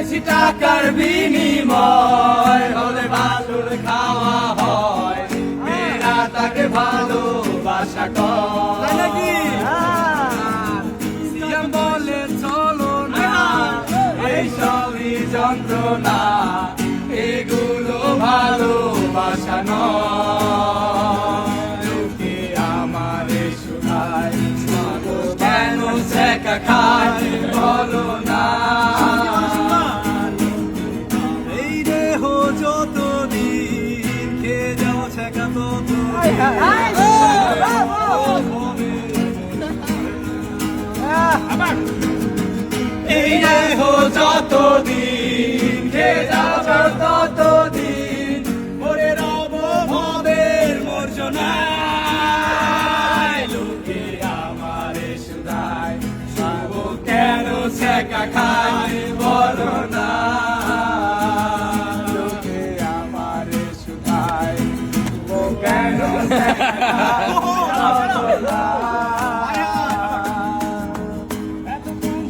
বেশি টাকার বিনিময় হলে বালুর খাওয়া হয়, মেয়েরা তাকে ভালোবাসা করে নাকি? সিয়াম বলে চলো না, এই সবই যন্ত্রণা, এগুলো ভালোবাসা নয়। লোকে আমারে শুনায়, কেন ছেঁকা খায় বলো না। এই দেহ যতদিন খেয়ে যাও ছেঁকা ততদিন, এই দেহ যতদিন খেয়ে যাও ততদিন, মরে রব ভবের মর্জনায়। লোকে আমারে শুধায়, শুভ কেন ছেঁকা খায় বলো না। লোকে আমারে শুধায়, শুভ কেন ছেঁকা খায় বলো না। এতক্ষণ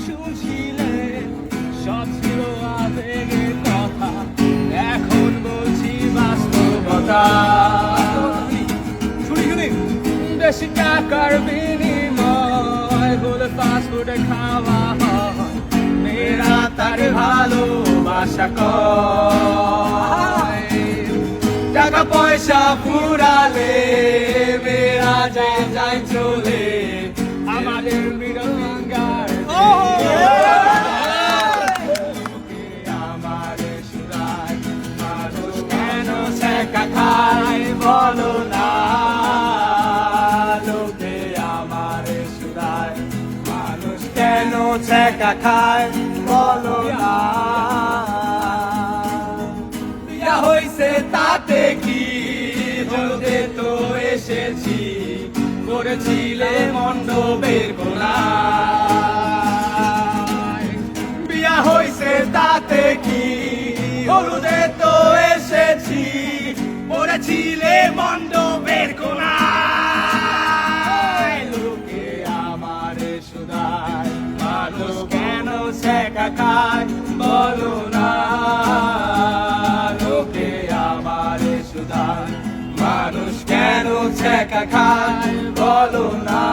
শুনছিলে সব ছিল আবেগের কথা, এখন বলছি বাস্তবতা। বেশি টাকার বিনিময় হলে ফাস্টফুডে খাওয়া হয়, মেয়েরা তার ভালোবাসা করে। টাকা পয়সা ফুরালে মেয়েরা যায় যায় চলে, আমাদের মিডল ফিঙ্গার আমারে শুধায়, মানুষ কেন ছেঁকা খায় বলো না। লোকে আমারে শুধায়, মানুষ কেন ছেঁকা খায় বলো না। বিয়া হইছে তাতে কি, হলদে তো এসেছি, করেছিলে মণ্ডপের কোনায়। বিয়া হইছে তাতে কি, হলুদে তো এসেছি, করেছিলে মণ্ডপের কোনায়। লোকে আমারে শুধায়, মানুষ কেন ছেঁকা খায় বলো না। লোকে আমারে শুধায়, মানুষ কেন ছেঁকা খায় বলো না।